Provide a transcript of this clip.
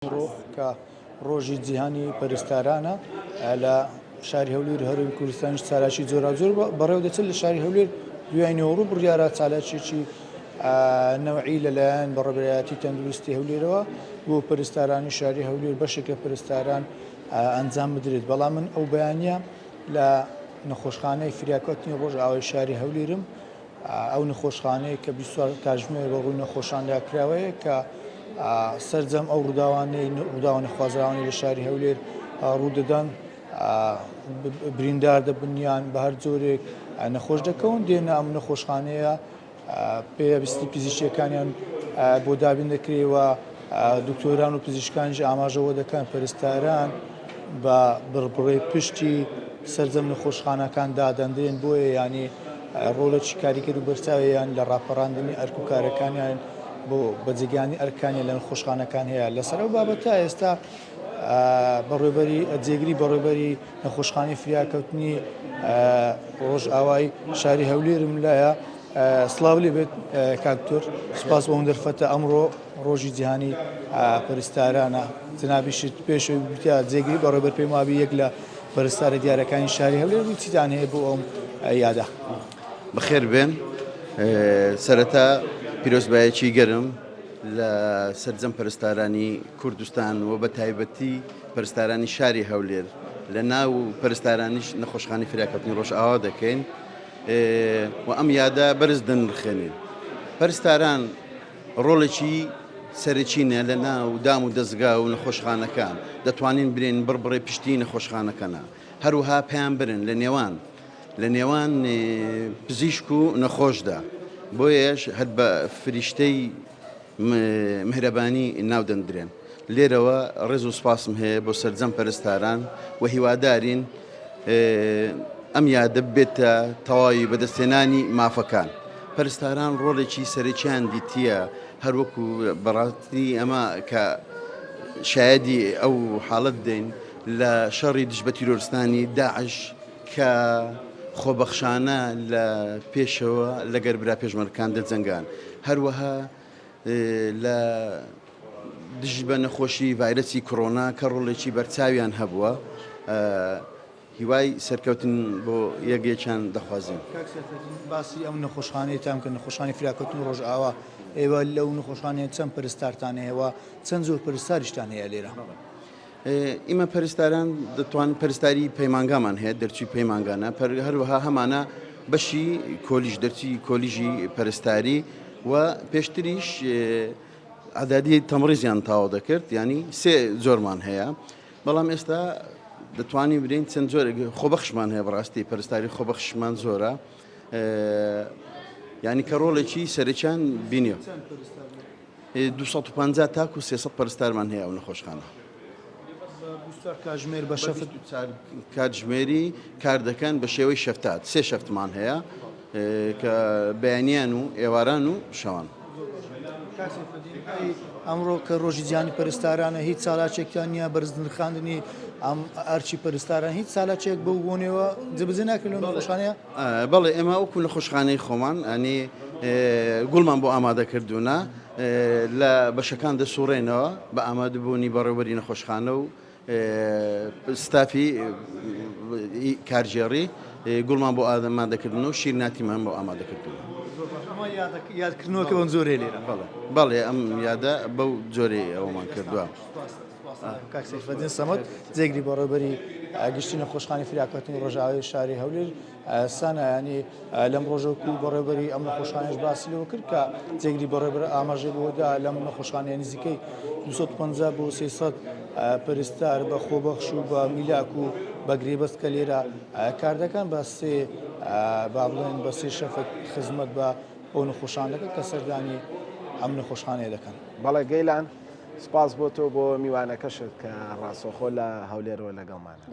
کە ڕۆژی جیهانی پەرستارانە لە شاری هەولێر هەرێمی کوردستانیش چالاکی جۆرا جۆر بەڕێوە دەچێت لە شاری هەولێر دوای نێوەڕوو بڕیارە چالاکێکی نەوعی لەلایەن بەڕێوەبەرایەتی تەندروستی هەولێرەوە بۆ پەرستارانی شاری هەولێر بەشێکە پەرستاران ئەنجام بدرێت. بەڵام من ئەو بەیانیە لە نەخۆشخانەی فریاکەوتنی ڕۆژئاوای شاری هەولێرم، ئەو نەخۆشخانەیە کە 24 کاتژمێر بە ڕووی نەخۆشان داکراوەیە کە سەرجەم ئەو ڕووداوە نەخوازراوانی لە شاری هەولێر ڕوودەدەن، بریندار دەبنیان بە هەر جۆرێک نەخۆش دەکەون، دێنە ئەم نەخۆشخانەیە پێویستی پزیشکیەکانیان بۆ دابین دەکرێتەوە، دکتۆران و پزیشکانیش ئاماژەوە دەکەن پەرستاران بە بڕبڕی پشتی سەرجەم نەخۆشخانەکان دادەندرێن. بۆیە ینی ڕۆڵێکی کاریگەر و بەرچاویان لە ڕاپەڕاندنی ئەرک و کارەکانیان بۆ بەجێگیانی ئەرکانی لە نەخۆشخانەکان هەیە. لەسەر ئەو بابەتە ئێستا جێگیری بەڕێوەبەری نەخۆشخانەی فریاکەوتنی ڕۆژئاوای شاری هەولێرم لایە. سڵاو لێ بێت کاکتۆر، سوپاس بۆ ئەم دەرفەتە. ئەمڕۆ ڕۆژی جیهانی پەرستارانە، جنابیشت پێشەوەی بتیا جێگیری بەڕێوەبەر پێم وابی یەک لە پەرستارە دیارەکانی شاری هەولێر بوو. چیتان هەیە بۆ ئەم یادە؟ بەخێر بێن. سەرەتا پیرۆزبایەکی گەرم لە سەرجەم پەرستارانی کوردستان و بە تایبەتی پەرستارانی شاری هەولێر لە ناو پەرستارانیش نەخۆشخانەی فریاکەوتنی ڕۆژئاوا دەکەین و ئەم یادە بەرز دەنرخێنین. پەرستاران ڕۆڵێکی سەرچینە لە ناو دام و دەستگا و نەخۆشخانەکان، دەتوانین برێن بڕبڕێ پشتی نەخۆشخانەکەنە، هەروها پێیان برن لە نێوان پزیشک و نەخۆشدا. بۆیەش هەر بە فریشتەی مهرەبانی ناودەندرێن. لێرەوە ڕێز و سپاسم هەیە بۆ سەرجەم پەرستاران و هیوادارین ئەم یادە بێتە تەواوی بەدەستێنانی مافەکان. پەرستاران ڕۆڵێکی سەرچیان دیتیە، هەروەکو بەڕاستی ئەمە کە شایەدی ئەو حاڵەت دەین لە شەڕی دژ بە تیرۆریستانی داعش کە خۆبەخشانە لە پێشەوە لەگەر برا پێشمەرگەکان دەجەنگان، هەروەها لە دژ بە نەخۆشی ڤایرەسی کۆڕۆنا کە ڕۆڵێکی بەرچاویان هەبووە. هیوای سەرکەوتن بۆ یەکێکیان دەخوازیین. باسی ئەم نەخۆشخانەیەتان کە نەخۆشخانەی فریاکەوتنی ڕۆژئاوا، ئێوە لەو نەخۆشخانەیە چەند پەرستارتان هەیەوە؟ چەند زۆر پەرستاریشتان هەیە لێرە؟ ئێمە پەرستاران دەتوانین پەرستاری پەیمانگامان هەیە، دەرچوی پەیمانگانە، هەروەها هەمانە بەشی کۆلیژ دەرچی کۆلیژی پەرستاری و پێشتریش عەدادی تەمڕیزیان تاوا دەکرد، ینی سێ جۆرمان هەیە. بەڵام ئێستا دەتوانین برین چەند جۆرێک خۆبەخشمان هەیە. بەڕاستی پەرستاری خۆبەخشمان زۆرە، ینی کە ڕۆڵێکی سەرچیان بینیوە. 250 تاکو 300 پەرستارمان هەیە ئەو نەخۆشخانە. کاتژمێر بە شەفت کاتژمێری کار دەکەن بە شێوەی شەفتات. سێ شەفتمان هەیە کە بەیانیان و ئێواران و شەوان. ئەمڕۆ کە ڕۆژی جیهانی پەرستارانە، هیچ چالاکێکیان نییە بەرزنرخاندنی ئەم ئەرچی پەرستاران، هیچ چالاکێک بەو بوونەوە جێبەجێ ناکرێت لەو نەخۆشخانەیە؟ بەڵێ، ئێمە وەکو نەخۆشخانەی خۆمان ئەنی گوڵمان بۆ ئامادەکردوونە، لە بەشەکان دەسوڕێنەوە بە ئامادەبوونی بەڕێوەبەری نەخۆشخانە و ستافی کارژێڕی. گوڵمان بۆ ئامادەکردن و شیرناتیمان بۆ ئامادەکردووە. یادکردنەوەکە بەم زۆرێ لێرە. بەڵێ، ئەم یادە بەو جۆرەی ئەومان کردووە. کاک سەیفەدین سەمەد، جێگیری بەڕێوەبەری گشتی نەخۆشخانەی فریاکەوتنی ڕۆژئاوای شاری هەولێر، سانە ینی لەم ڕۆژەکو بەڕێوەبەری ئەم نەخۆشخانەیەش باسی لەوە کرد کە جێگیری بەڕێوەبەر ئاماژەی بۆدا لەم نەخۆشخانەیە نزیکەی 250 بۆ 300 پەرستار بە خۆبەخش و بە میلاک و بە گرێبەست کە لێرە کار دەکەن بە سێ شەفت خزمەت بە ئەو نەخۆشخانەکە کە سەردانی ئەم نەخۆشخانەیە دەکەن. بەڵێ گەیلان، سپاس بۆ تۆ بۆ میوانەکەشت کە ڕاستەوخۆ لە هەولێرەوە لەگەڵمانە.